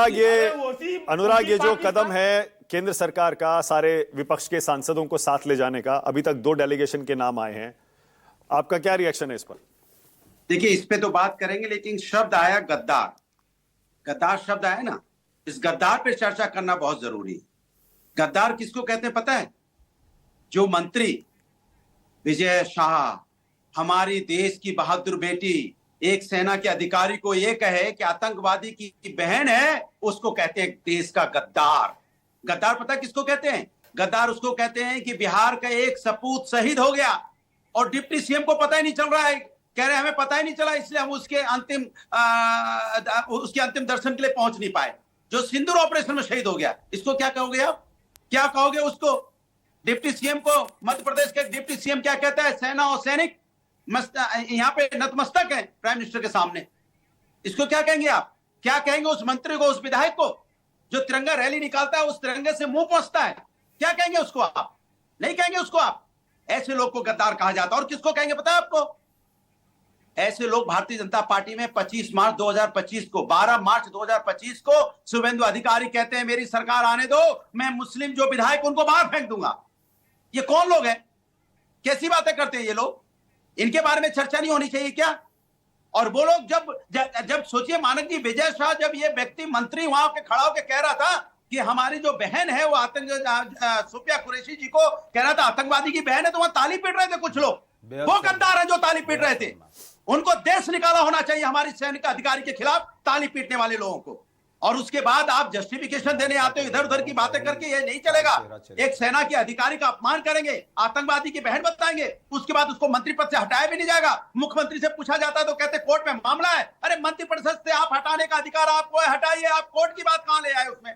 अनुराग, ये जो कदम है केंद्र सरकार का सारे विपक्ष के सांसदों को साथ ले जाने का, अभी तक 2 डेलीगेशन के नाम आए हैं, आपका क्या रिएक्शन है इस पर? देखिए, इस पे तो बात करेंगे, लेकिन शब्द आया गद्दार। गद्दार शब्द आया ना, इस गद्दार पे चर्चा करना बहुत जरूरी है। गद्दार किसको कहते हैं पता है? जो मंत्री विजय शाह, हमारी देश की बहादुर बेटी, एक सेना के अधिकारी को यह कहे कि आतंकवादी की बहन है, उसको कहते हैं देश का गद्दार। गद्दार पता किसको कहते हैं? गद्दार उसको कहते हैं कि बिहार का एक सपूत शहीद हो गया और डिप्टी सीएम को पता ही नहीं चल रहा है, कह रहे हमें पता ही नहीं चला, इसलिए हम उसके अंतिम दर्शन के लिए पहुंच नहीं पाए। जो सिंदूर ऑपरेशन में शहीद हो गया, इसको क्या कहोगे आप? क्या कहोगे उसको? डिप्टी सीएम को मध्य प्रदेश के डिप्टी सीएम क्या कहता है? सेना और सैनिक यहां पे नतमस्तक है प्राइम मिनिस्टर के सामने। इसको क्या कहेंगे आप? क्या कहेंगे उस मंत्री को, उस विधायक को जो तिरंगा रैली निकालता है, उस तिरंगे से मुंह पोंछता है? क्या कहेंगे उसको आप? नहीं कहेंगे उसको आप। ऐसे लोग को गद्दार कहा जाता है। और किसको कहेंगे पता है आपको? ऐसे लोग भारतीय जनता पार्टी में 25 मार्च 2025 को 12 मार्च 2025 को शुभेंदु अधिकारी कहते हैं मेरी सरकार आने दो, मैं मुस्लिम जो विधायक उनको बाहर फेंक दूंगा। ये कौन लोग हैं? कैसी बातें करते हैं ये लोग? इनके बारे में चर्चा नहीं होनी चाहिए क्या? और वो लोग जब सोचिए, मानक जी, विजय शाह जब ये व्यक्ति मंत्री वहां के खड़ा होकर कह रहा था कि हमारी जो बहन है वो सुफिया कुरैशी जी को कह रहा था आतंकवादी की बहन है, तो वहां ताली पीट रहे थे कुछ लोग। वो गद्दार हैं जो ताली पीट रहे थे। उनको देश निकाला होना चाहिए हमारी सैनिक अधिकारी के खिलाफ ताली पीटने वाले लोगों को। और उसके बाद आप जस्टिफिकेशन देने आते हो इधर उधर की बातें करके, ये नहीं चलेगा। एक सेना के अधिकारी का अपमान करेंगे, आतंकवादी की बहन बताएंगे, उसके बाद उसको मंत्री पद से हटाया भी नहीं जाएगा। मुख्यमंत्री से पूछा जाता है तो कहते कोर्ट में मामला है। अरे मंत्रिपरिषद से आप हटाने का अधिकार आपको है, हटाइए। आप कोर्ट की बात कहां ले आए? उसमें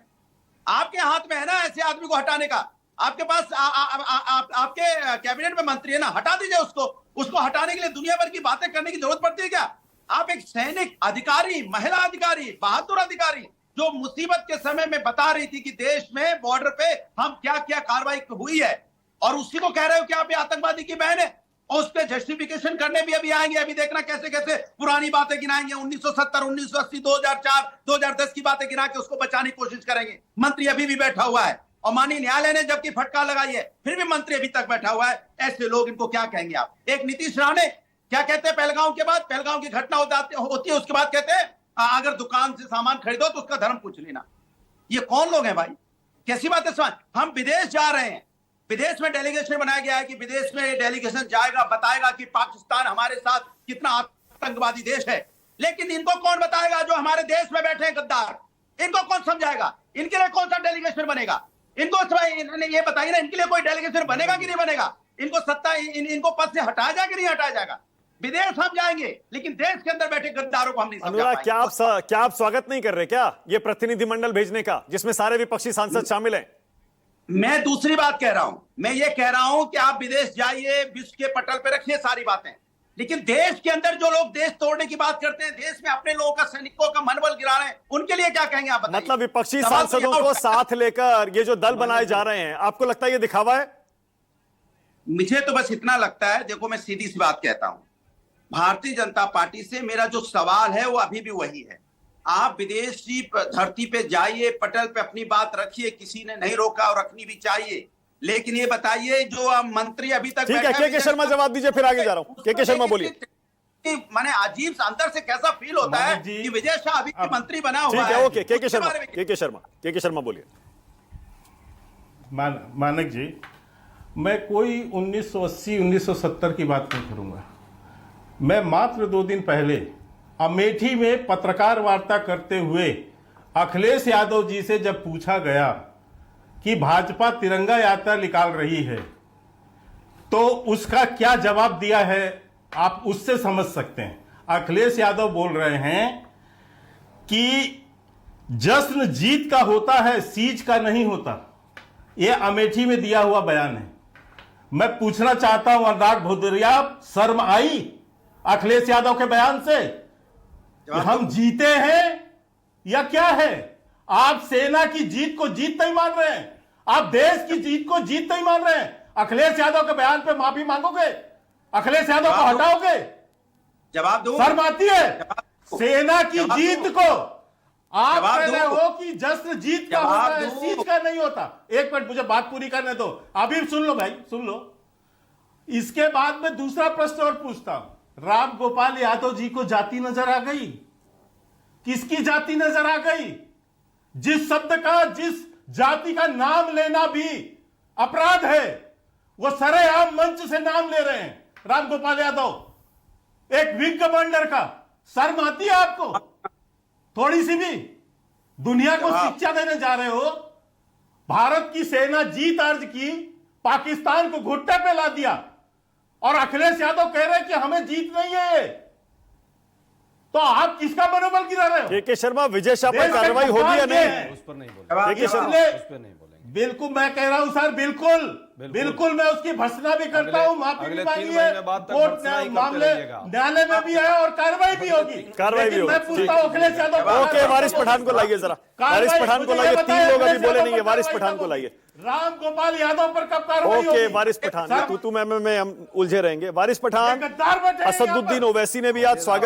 आपके हाथ में है ना ऐसे आदमी को हटाने का। आपके पास आपके कैबिनेट में मंत्री है ना, हटा दीजिए उसको हटाने के लिए दुनिया भर की बातें करने की जरूरत पड़ती है क्या? आप एक सैनिक अधिकारी, महिला अधिकारी, बहादुर अधिकारी, जो मुसीबत के समय में बता रही थी कि देश में बॉर्डर पे हम क्या क्या कार्रवाई हुई है, और उसी को कह रहे हो कि आप ये आतंकवादी की बहन है। और उस पर जस्टिफिकेशन करने भी अभी आएंगे। अभी देखना कैसे कैसे पुरानी बातें गिनाएंगे, 1970, 1980, 2004, 2010 की बातें गिना के उसको बचाने की कोशिश करेंगे। मंत्री अभी भी बैठा हुआ है, और माननीय न्यायालय ने जबकि फटकार लगाई है, फिर भी मंत्री अभी तक बैठा हुआ है। ऐसे लोग, इनको क्या कहेंगे आप? एक नीतीश राणे क्या कहते हैं पहलगांव के बाद? पहलगांव की घटना होती है, उसके बाद कहते हैं अगर दुकान से सामान खरीदो तो उसका धर्म पूछ लेना। ये कौन लोग हैं भाई? कैसी बात है? हम विदेश जा रहे हैं, विदेश में डेलीगेशन बनाया गया है कि विदेश में डेलीगेशन जाएगा, बताएगा कि पाकिस्तान हमारे साथ कितना आतंकवादी देश है। लेकिन इनको कौन बताएगा जो हमारे देश में बैठे हैं गद्दार? इनको कौन समझाएगा? इनके लिए कौन सा डेलीगेशन बनेगा? इनको ये बताइए ना, इनके लिए कोई डेलीगेशन बनेगा कि नहीं बनेगा? इनको सत्ता, इनको पद से हटाया जाएगा कि नहीं हटाया जाएगा? विदेश हम जाएंगे, लेकिन देश के अंदर बैठे गद्दारों को हम नहीं समझा पाएंगे। क्या आप स्वागत नहीं कर रहे क्या ये प्रतिनिधिमंडल भेजने का, जिसमें सारे विपक्षी सांसद शामिल हैं? मैं दूसरी बात कह रहा हूं। मैं ये कह रहा हूं कि आप विदेश जाइए, विश्व के पटल पे रखिए सारी बातें, लेकिन देश के अंदर जो लोग देश तोड़ने की बात करते हैं, देश में अपने लोगों का, सैनिकों का मनोबल गिरा रहे हैं, उनके लिए क्या कहेंगे आप बताइए? मतलब विपक्षी सांसदों को साथ लेकर ये जो दल बनाए जा रहे हैं, आपको लगता है ये दिखावा है? मुझे तो बस इतना लगता है, देखो मैं सीधी सी बात कहता हूं, भारतीय जनता पार्टी से मेरा जो सवाल है वो अभी भी वही है। आप विदेशी धरती पे जाइए, पटल पे अपनी बात रखिए, किसी ने नहीं रोका और रखनी भी चाहिए। लेकिन ये बताइए, जो मंत्री अभी तक ठीक है, के शर्मा जवाब दीजिए, फिर आगे जा रहा हूं। के शर्मा बोलिए। माने अजीब अंदर से कैसा फील होता है कि विजय शाह अभी मंत्री बना हुआ है। ठीक है, ओके, के शर्मा बोलिए। मानक जी, मैं कोई 1980 1970 की बात नहीं करूंगा। मैं मात्र 2 दिन पहले अमेठी में पत्रकार वार्ता करते हुए अखिलेश यादव जी से जब पूछा गया कि भाजपा तिरंगा यात्रा निकाल रही है, तो उसका क्या जवाब दिया है आप उससे समझ सकते हैं। अखिलेश यादव बोल रहे हैं कि जश्न जीत का होता है, सीज का नहीं होता। यह अमेठी में दिया हुआ बयान है। मैं पूछना चाहता हूं अनुराग भदौरिया, शर्म आई अखिलेश यादव के बयान से? हम जीते हैं या क्या है? आप सेना की जीत को जीत नहीं मान रहे हैं, आप देश की जीत को जीत नहीं मान रहे हैं। अखिलेश यादव के बयान पे माफी मांगोगे? अखिलेश यादव को हटाओगे? जवाब दो। शर्म आती है? सेना की जीत को आप जवाब कह रहे दो। हो कि जश्न जीत का जवाब होता है, दो। सीट का नहीं होता। एक मिनट मुझे बात पूरी करने दो, अभी सुन लो भाई, सुन लो। इसके बाद मैं दूसरा प्रश्न और पूछता हूं। राम गोपाल यादव जी को जाति नजर आ गई? किसकी जाति नजर आ गई? जिस शब्द का, जिस जाति का नाम लेना भी अपराध है, वो सरेआम मंच से नाम ले रहे हैं। राम गोपाल यादव, एक विंग कमांडर का, शर्म आती है आपको थोड़ी सी भी? दुनिया को शिक्षा देने जा रहे हो। भारत की सेना जीत अर्ज की, पाकिस्तान को घुट्टे पे ला दिया, और अखिलेश यादव कह रहे हैं कि हमें जीत नहीं है। तो आप किसका मनोबल गिरा रहे हो? के शर्मा, विजय शाह पर देश के कार्रवाई होगी या कप्तान नहीं? के हैं। उस पर नहीं बोलेंगे, जवाब के शर्मा, इसलिए उस पर नहीं बोलेंगे। बिल्कुल मैं कह रहा हूं सर, बिल्कुल मैं उसकी भर्त्सना भी करता हूं, माफी भी अगले मांगी 3 है। महीने बाद तक कोर्ट भर्त्सना ही ने करते मामले रहिएगा। न्यायालय में भी है और कार्रवाई भी होगी। कार्रवाई भी लेकिन मैं होगी, पूछता हूं अखिलेश यादव को, ओके, वारिस पठान को लाइए जरा, वारिस पठान को लाइए। 3 लोग अभी बोले नहीं है, वारिस पठान को लाइए। राम गोपाल यादव पर कब कार्रवाई होगी? ओके, वारिस पठान, तू मैं हम उलझे रहेंगे। वारिस पठान, गद्दार बैठे हैं यहाँ पर। असदुद्दीन ओवैसी ने भी आज स्वागत